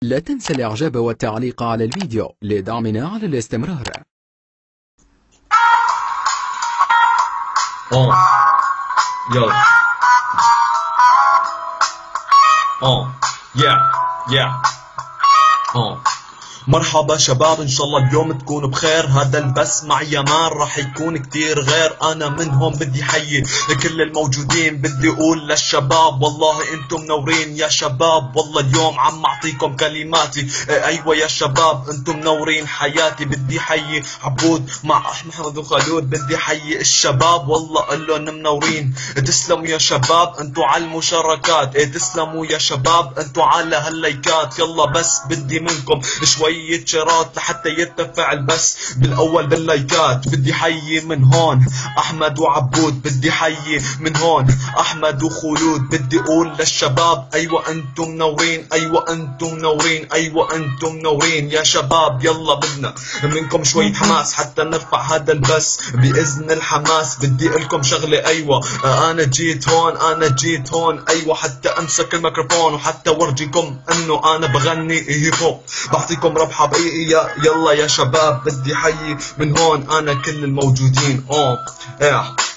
لا تنسى الاعجاب والتعليق على الفيديو لدعمنا على الاستمرار. Yo. مرحبا شباب، ان شاء الله اليوم تكونوا بخير. هذا البث مع يمان راح يكون كتير غير. انا منهم بدي حيي كل الموجودين، بدي اقول للشباب والله انتم منورين يا شباب. والله اليوم عم اعطيكم كلماتي، ايوه يا شباب انتم منورين حياتي. بدي حيي عبود مع احمد وخالود، بدي حيي الشباب والله قلن منورين. تسلموا يا شباب انتم على المشاركات، تسلموا يا شباب انتم على هاللايكات. يلا بس بدي منكم شوي شيرات لحتى يرتفع البث بالاول باللايكات. بدي حيي من هون احمد وعبود، بدي حيي من هون احمد وخلود. بدي اقول للشباب ايوه انتم منورين، ايوه انتم منورين، ايوه انتم منورين يا شباب. يلا بدنا منكم شوية حماس حتى نرفع هذا البث باذن الحماس. بدي لكم شغله، ايوه انا جيت هون، انا جيت هون، ايوه حتى امسك الميكروفون وحتى ورجيكم انه انا بغني هيب هوب. بعطيكم ربحة بقية. يلا يا شباب بدي حيي من هون انا كل الموجودين.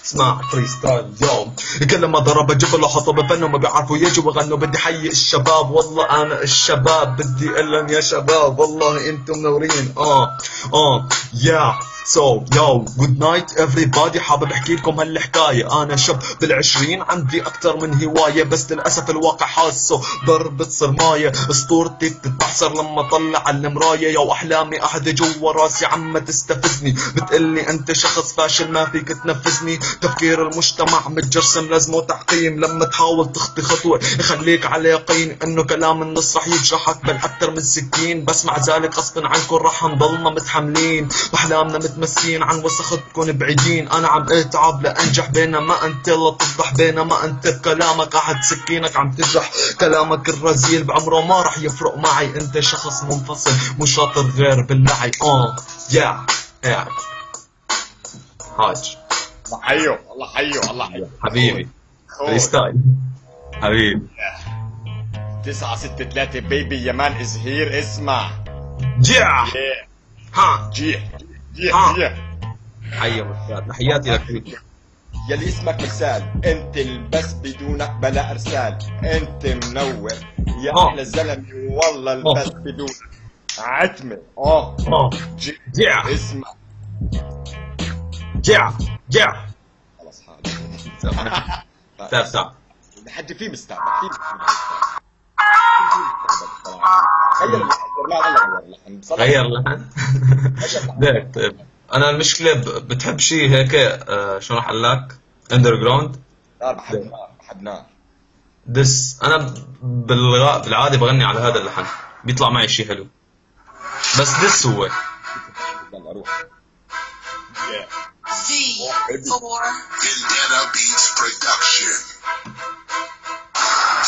اسمع فري ستايل يوم. كل ما ضرب جبل وحطوا بفنه ما بيعرفوا يجوا يغنوا. بدي حيي الشباب والله انا الشباب، بدي اقلن يا شباب والله انتم منورين. So yo good night everybody. حابب احكي لكم هالحكاية. انا شاب بالعشرين عندي اكتر من هواية، بس للاسف الواقع حاسه ضربة صرماية. اسطورتي بتتبحسر لما طلع على المراية. يا احلامي احد جوا راسي عم تستفزني، بتقلي انت شخص فاشل ما فيك تنفذني. تفكير المجتمع متجرسم لازمه تعقيم. لما تحاول تخطي خطوة خليك على يقين انه كلام النص رح يجرحك بل اكتر من سكين. بس مع ذلك غصبا عنكم رح نضلنا متحملين واحلامنا متمسكين عن وسختكم بعيدين. انا عم اتعب لانجح بينما انت لا تفضح، بينما انت بكلامك احد سكينك عم تجرح. كلامك الرزيل بعمره ما رح يفرق معي، انت شخص منفصل مو شاطر غير باللعي. حاج الله حيو الله حيو الله حيو حبيبي فري ستايل حبيبي. 963 بيبي يمان از هير. اسمع جيع جيح حيا مستاذ، تحياتي لك يلي اسمك مرسال. انت البس بدونك بلا ارسال، انت منور يا احلى زلمه والله البس بدونك عتمه. جيع اسمع جيع خلص حالي تعال لحد في مستعد غير لحن ليك. طيب انا المشكله بتحب شيء هيك شو راح اقول لك اندر جراوند. بحبناه دس. انا بالعاده بغني على هذا اللحن بيطلع معي شيء حلو، بس دس هو يلا روح. Vendetta Beats Production.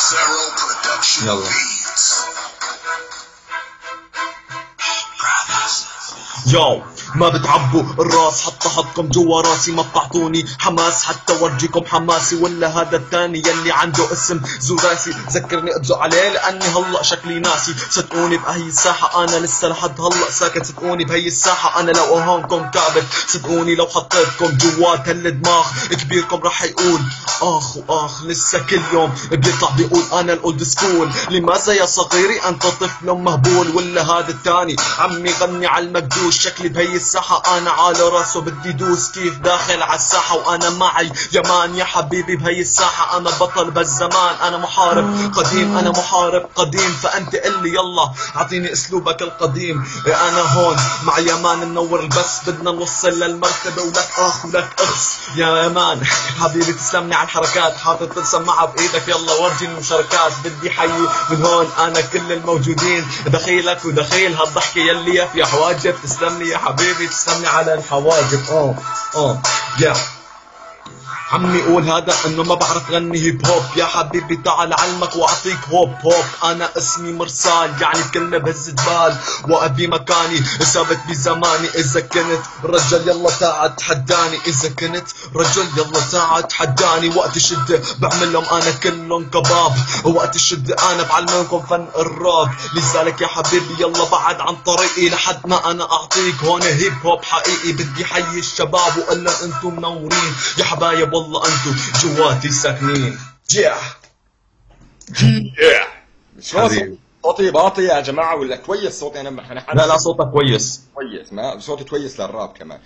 Zero Production يلا. Beats. يو ما بتعبوا الراس حتى حطكم جوا راسي. ما بتعطوني حماس حتى ورجيكم حماسي. ولا هذا الثاني يلي عنده اسم زوداسي ذكرني ابزق عليه لاني هلا شكلي ناسي. صدقوني بهي الساحة انا لسه لحد هلا ساكت. صدقوني بهي الساحة انا لو هونكم كابت. صدقوني لو حطيتكم جوات هالدماغ كبيركم رح يقول اخ واخ. لسه كل يوم بيطلع بيقول انا الاولد سكول. لماذا يا صغيري انت طفل مهبول. ولا هذا الثاني عم يغني على المقدوش. شكلي بهي الساحة انا على راسه بدي دوس. كيف داخل على الساحة وانا معي يمان يا حبيبي. بهي الساحة انا بطل بالزمان، انا محارب قديم، انا محارب قديم. فانت قل لي يلا اعطيني اسلوبك القديم. انا هون مع يمان منور البس. بدنا نوصل للمرتبة ولك اخ ولك اخس يا يمان حبيبي. تسلمني على الحركات حاطط السماعة بايدك يلا ورجيني المشاركات. بدي حيي من هون انا كل الموجودين، دخيلك ودخيل هالضحكة يلي في حواجب. تسلمني يا حبيبي تسلمني على الحواجب. عمي قول هذا انه ما بعرف غني هيب هوب. يا حبيبي تعال علمك واعطيك هوب هوب. انا اسمي مرسال يعني الكلمة بهز جبال، وابي مكاني ثابت بزماني. اذا كنت رجل يلا تعال تحداني، اذا كنت رجل يلا تعال تحداني. وقت الشدة بعملهم انا كلهم كباب، وقت الشدة انا بعلمكم فن الراب. لذلك يا حبيبي يلا بعد عن طريقي لحد ما انا اعطيك هون هيب هوب حقيقي. بدي حي الشباب وقال انتم منورين يا حبايب، والله انتم جواتي ساكنين. صوتي باطي يا جماعه ولا كويس صوتي انا؟ لا صوتك كويس. كويس، ما صوتي كويس للراب كمان.